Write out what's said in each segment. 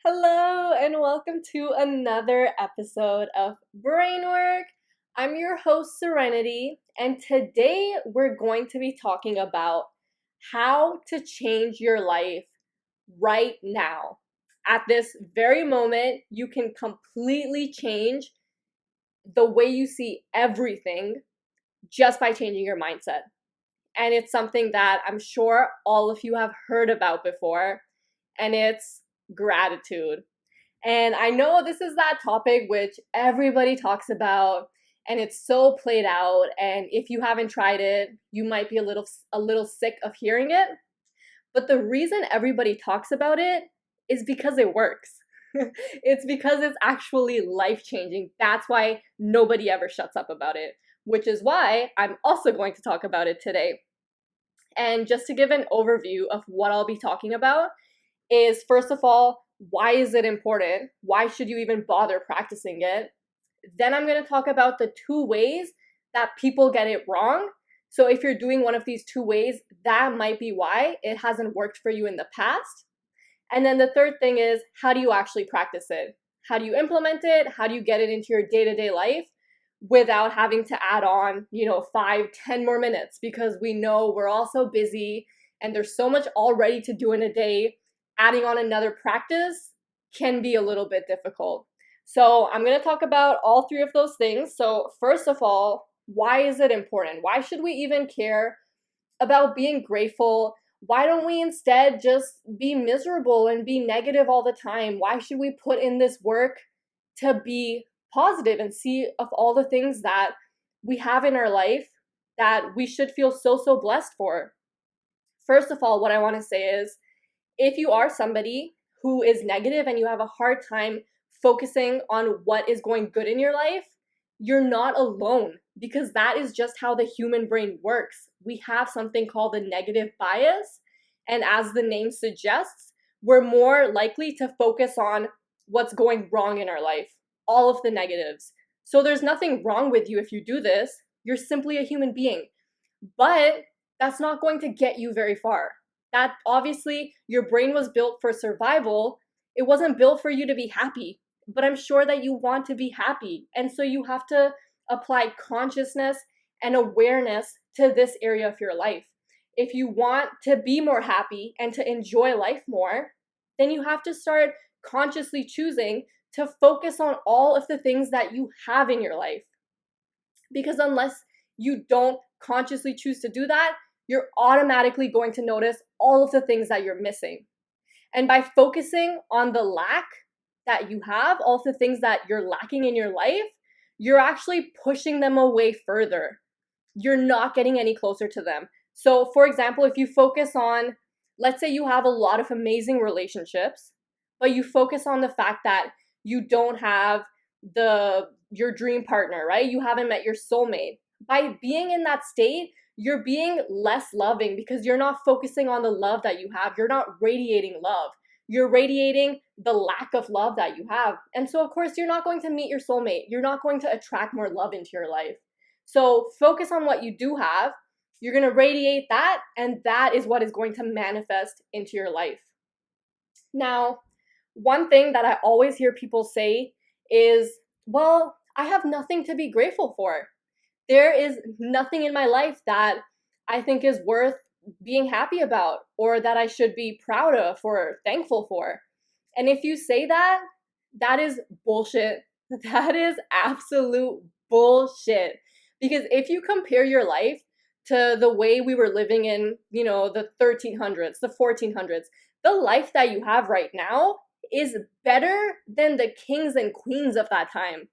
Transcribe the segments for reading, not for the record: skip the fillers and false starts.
Hello, and welcome to another episode of Brainwork. I'm your host, Serenity, and today we're going to be talking about how to change your life right now. At this very moment, you can completely change the way you see everything just by changing your mindset. And it's something that I'm sure all of you have heard about before, and it's gratitude. And I know this is that topic which everybody talks about and it's so played out, and if you haven't tried it, you might be a little sick of hearing it. But the reason everybody talks about it is because it works. It's because it's actually life-changing. That's why nobody ever shuts up about it, which is why I'm also going to talk about it today. And just to give an overview of what I'll be talking about is, first of all, why is it important? Why should you even bother practicing it? Then I'm going to talk about the two ways that people get it wrong. So if you're doing one of these two ways, that might be why it hasn't worked for you in the past. And then the third thing is, how do you actually practice it? How do you implement it? How do you get it into your day-to-day life without having to add on, 5, 10 more minutes? Because we know we're all so busy and there's so much already to do in a day. Adding on another practice can be a little bit difficult. So I'm going to talk about all three of those things. So first of all, why is it important? Why should we even care about being grateful? Why don't we instead just be miserable and be negative all the time? Why should we put in this work to be positive and see of all the things that we have in our life that we should feel so blessed for? First of all, what I want to say is, if you are somebody who is negative and you have a hard time focusing on what is going good in your life, you're not alone, because that is just how the human brain works. We have something called the negative bias, and as the name suggests, we're more likely to focus on what's going wrong in our life, all of the negatives. So there's nothing wrong with you if you do this. You're simply a human being. But that's not going to get you very far. That obviously, your brain was built for survival. It wasn't built for you to be happy, but I'm sure that you want to be happy. And so you have to apply consciousness and awareness to this area of your life. If you want to be more happy and to enjoy life more, then you have to start consciously choosing to focus on all of the things that you have in your life. Because unless you don't consciously choose to do that, you're automatically going to notice all of the things that you're missing. And by focusing on the lack that you have, all of the things that you're lacking in your life, you're actually pushing them away further. You're not getting any closer to them. So, for example, if you focus on, let's say you have a lot of amazing relationships, but you focus on the fact that you don't have your dream partner, right? You haven't met your soulmate. By being in that state, you're being less loving because you're not focusing on the love that you have. You're not radiating love. You're radiating the lack of love that you have. And so, of course, you're not going to meet your soulmate. You're not going to attract more love into your life. So focus on what you do have. You're going to radiate that, and that is what is going to manifest into your life. Now, one thing that I always hear people say is, well, I have nothing to be grateful for. There is nothing in my life that I think is worth being happy about or that I should be proud of or thankful for. And if you say that, that is bullshit. That is absolute bullshit. Because if you compare your life to the way we were living in, the 1300s, the 1400s, the life that you have right now is better than the kings and queens of that time.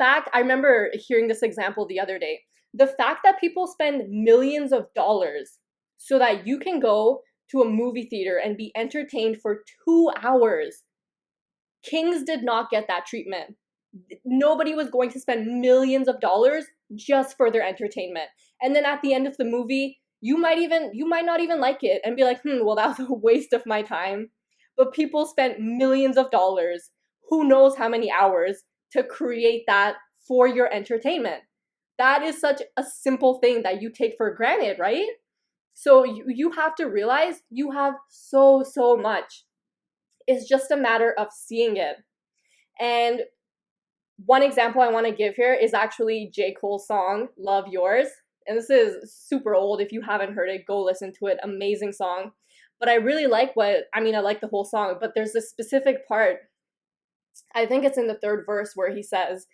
I remember hearing this example the other day. The fact that people spend millions of dollars so that you can go to a movie theater and be entertained for 2 hours. Kings did not get that treatment. Nobody was going to spend millions of dollars just for their entertainment. And then at the end of the movie, you might not even like it and be like, well, that was a waste of my time. But people spent millions of dollars, who knows how many hours, to create that for your entertainment. That is such a simple thing that you take for granted, right? So you have to realize you have so much. It's just a matter of seeing it. And one example I want to give here is actually J. Cole's song, Love Yours. And this is super old. If you haven't heard it, go listen to it. Amazing song. But I really like I like the whole song, but there's this specific part, I think it's in the third verse, where he says,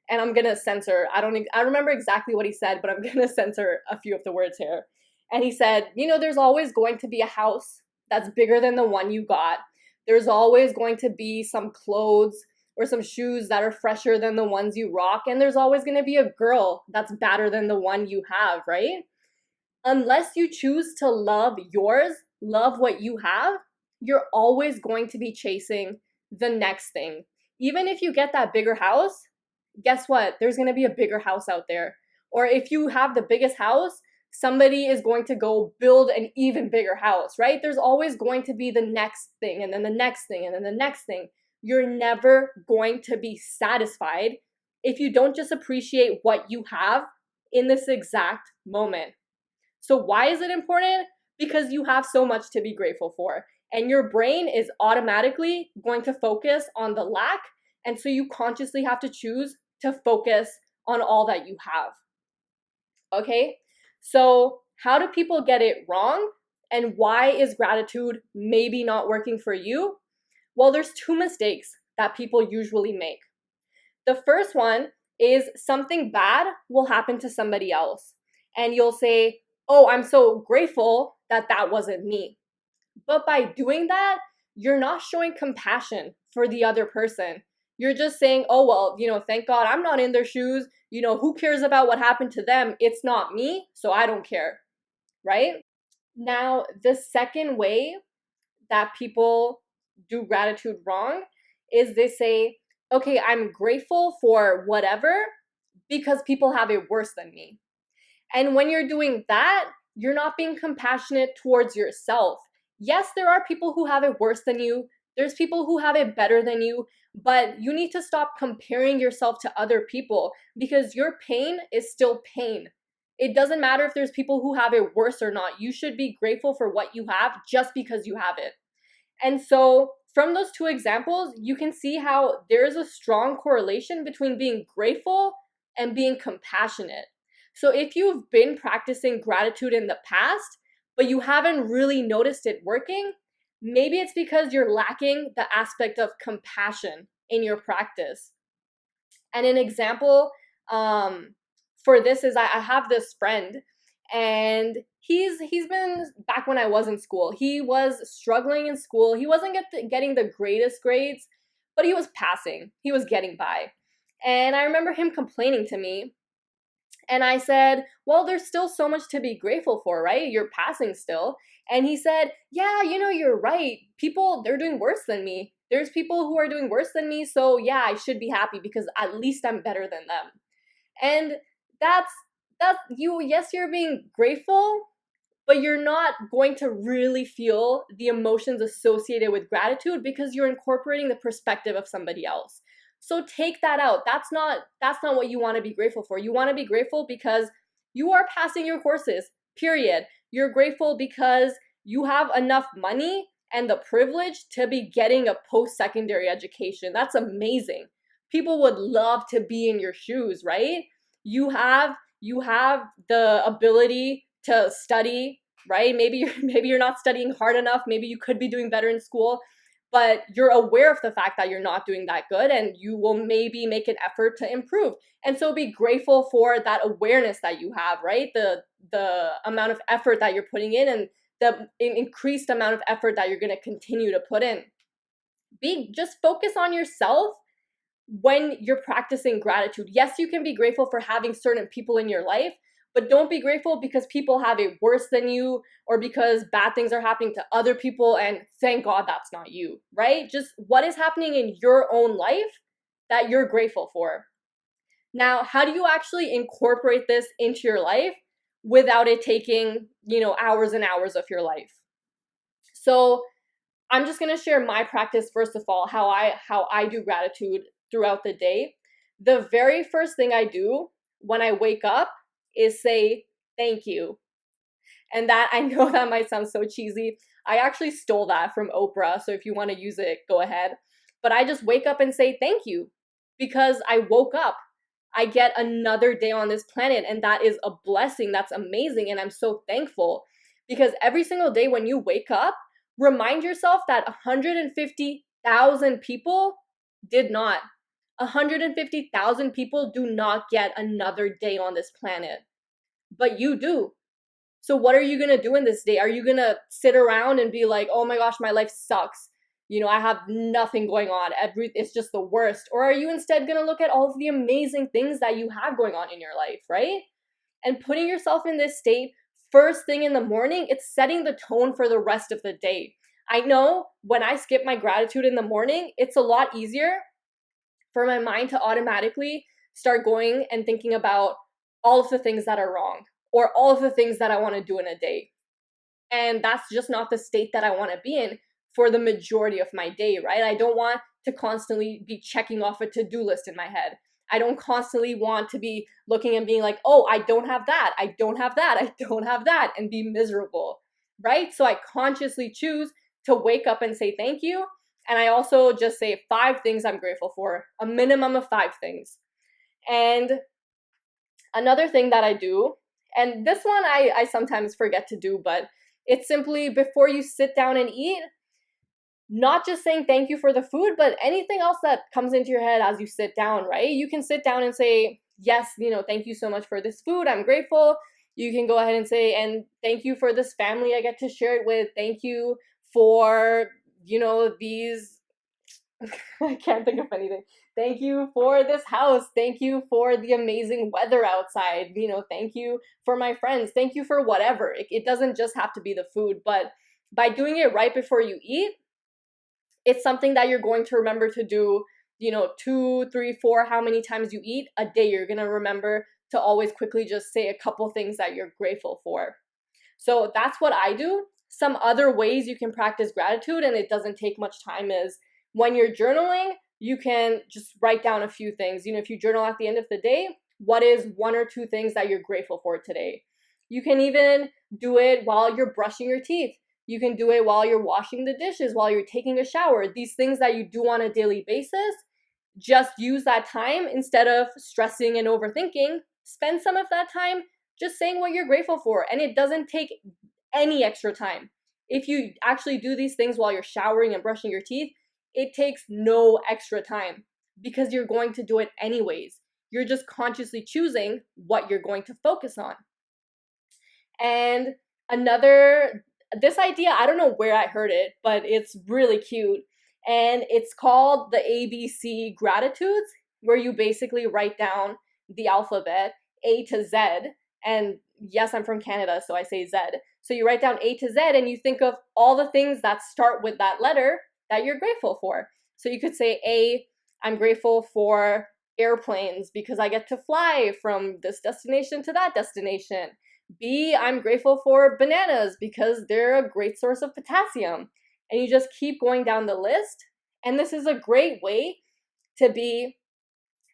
and I'm going to censor, I remember exactly what he said, but I'm going to censor a few of the words here. And he said, there's always going to be a house that's bigger than the one you got. There's always going to be some clothes or some shoes that are fresher than the ones you rock. And there's always going to be a girl that's badder than the one you have, right? Unless you choose to love yours, love what you have, you're always going to be chasing the next thing. Even if you get that bigger house, guess what? There's going to be a bigger house out there. Or if you have the biggest house, somebody is going to go build an even bigger house, right? There's always going to be the next thing, and then the next thing, and then the next thing. You're never going to be satisfied if you don't just appreciate what you have in this exact moment. So why is it important? Because you have so much to be grateful for. And your brain is automatically going to focus on the lack. And so you consciously have to choose to focus on all that you have. Okay? So how do people get it wrong? And why is gratitude maybe not working for you? Well, there's two mistakes that people usually make. The first one is something bad will happen to somebody else. And you'll say, oh, I'm so grateful that that wasn't me. But by doing that, you're not showing compassion for the other person. You're just saying, oh, well, thank God I'm not in their shoes. Who cares about what happened to them? It's not me, so I don't care, right? Now, the second way that people do gratitude wrong is they say, okay, I'm grateful for whatever because people have it worse than me. And when you're doing that, you're not being compassionate towards yourself. Yes, there are people who have it worse than you. There's people who have it better than you, but you need to stop comparing yourself to other people because your pain is still pain. It doesn't matter if there's people who have it worse or not. You should be grateful for what you have just because you have it. And so from those two examples, you can see how there is a strong correlation between being grateful and being compassionate. So if you've been practicing gratitude in the past, but you haven't really noticed it working, maybe it's because you're lacking the aspect of compassion in your practice. And an example for this is I have this friend, and he's been, back when I was in school, he was struggling in school. He wasn't getting the greatest grades, but he was passing. He was getting by. And I remember him complaining to me. And I said, well, there's still so much to be grateful for, right? You're passing still. And he said, yeah, you're right. People, they're doing worse than me. There's people who are doing worse than me. So yeah, I should be happy because at least I'm better than them. And that's you. Yes, you're being grateful, but you're not going to really feel the emotions associated with gratitude because you're incorporating the perspective of somebody else. So take that out. That's not what you want to be grateful for. You want to be grateful because you are passing your courses, period. You're grateful because you have enough money and the privilege to be getting a post-secondary education. That's amazing. People would love to be in your shoes, right? You have the ability to study, right? Maybe you're not studying hard enough. Maybe you could be doing better in school, but you're aware of the fact that you're not doing that good, and you will maybe make an effort to improve. And so be grateful for that awareness that you have, right? The amount of effort that you're putting in, and the increased amount of effort that you're going to continue to put in. Just focus on yourself when you're practicing gratitude. Yes, you can be grateful for having certain people in your life, but don't be grateful because people have it worse than you or because bad things are happening to other people, and thank God that's not you, right? Just what is happening in your own life that you're grateful for. Now, how do you actually incorporate this into your life without it taking, hours and hours of your life? So I'm just going to share my practice first of all, how I do gratitude throughout the day. The very first thing I do when I wake up is say thank you. And that, I know that might sound so cheesy. I actually stole that from Oprah, so if you want to use it, go ahead. But I just wake up and say thank you because I woke up. I get another day on this planet, and that is a blessing. That's amazing, and I'm so thankful because every single day when you wake up, remind yourself that 150,000 people did not. 150,000 people do not get another day on this planet, but you do. So what are you going to do in this day? Are you going to sit around and be like, oh my gosh, my life sucks? I have nothing going on. It's just the worst. Or are you instead going to look at all of the amazing things that you have going on in your life, right? And putting yourself in this state first thing in the morning, it's setting the tone for the rest of the day. I know when I skip my gratitude in the morning, it's a lot easier for my mind to automatically start going and thinking about all of the things that are wrong or all of the things that I want to do in a day. And that's just not the state that I want to be in for the majority of my day, right? I don't want to constantly be checking off a to-do list in my head. I don't constantly want to be looking and being like, oh, I don't have that, I don't have that, I don't have that, and be miserable, right? So I consciously choose to wake up and say thank you. And I also just say 5 things I'm grateful for, a minimum of 5 things. And another thing that I do, and this one I sometimes forget to do, but it's simply before you sit down and eat, not just saying thank you for the food, but anything else that comes into your head as you sit down, right? You can sit down and say, yes, thank you so much for this food. I'm grateful. You can go ahead and say, and thank you for this family I get to share it with. Thank you for, these, I can't think of anything. Thank you for this house. Thank you for the amazing weather outside. Thank you for my friends. Thank you for whatever. It doesn't just have to be the food, but by doing it right before you eat, it's something that you're going to remember to do, 2, 3, 4, how many times you eat a day. You're going to remember to always quickly just say a couple things that you're grateful for. So that's what I do. Some other ways you can practice gratitude, and it doesn't take much time, is when you're journaling, you can just write down a few things. If you journal at the end of the day, what is 1 or 2 things that you're grateful for today? You can even do it while you're brushing your teeth. You can do it while you're washing the dishes, while you're taking a shower. These things that you do on a daily basis, just use that time instead of stressing and overthinking. Spend some of that time just saying what you're grateful for, and it doesn't take any extra time. If you actually do these things while you're showering and brushing your teeth, it takes no extra time because you're going to do it anyways. You're just consciously choosing what you're going to focus on. And this idea, I don't know where I heard it, but it's really cute. And it's called the ABC Gratitudes, where you basically write down the alphabet A to Z. And yes, I'm from Canada, so I say Z. So you write down A to Z and you think of all the things that start with that letter that you're grateful for. So you could say A, I'm grateful for airplanes because I get to fly from this destination to that destination. B, I'm grateful for bananas because they're a great source of potassium. And you just keep going down the list. And this is a great way to be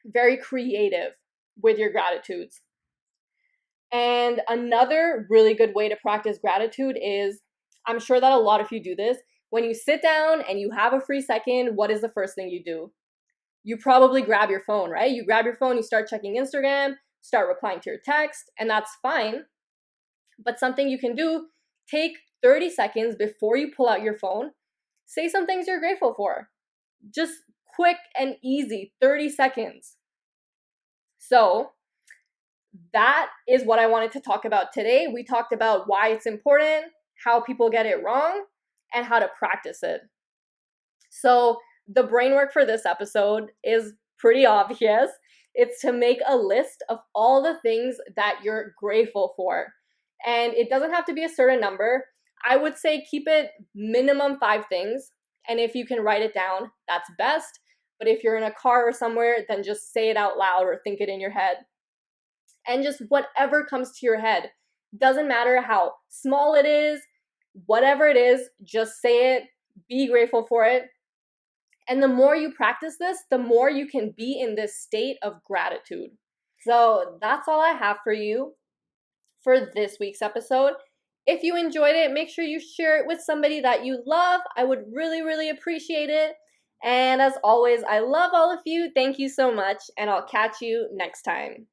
very creative with your gratitudes. And another really good way to practice gratitude is, I'm sure that a lot of you do this, when you sit down and you have a free second, what is the first thing you do? You probably grab your phone, right? You grab your phone, you start checking Instagram, start replying to your text, and that's fine. But something you can do, take 30 seconds before you pull out your phone, say some things you're grateful for. Just quick and easy, 30 seconds. So that is what I wanted to talk about today. We talked about why it's important, how people get it wrong, and how to practice it. So the brain work for this episode is pretty obvious. It's to make a list of all the things that you're grateful for. And it doesn't have to be a certain number. I would say keep it minimum 5 things. And if you can write it down, that's best. But if you're in a car or somewhere, then just say it out loud or think it in your head. And just whatever comes to your head. Doesn't matter how small it is, whatever it is, just say it, be grateful for it. And the more you practice this, the more you can be in this state of gratitude. So that's all I have for you for this week's episode. If you enjoyed it, make sure you share it with somebody that you love. I would really, really appreciate it. And as always, I love all of you. Thank you so much, and I'll catch you next time.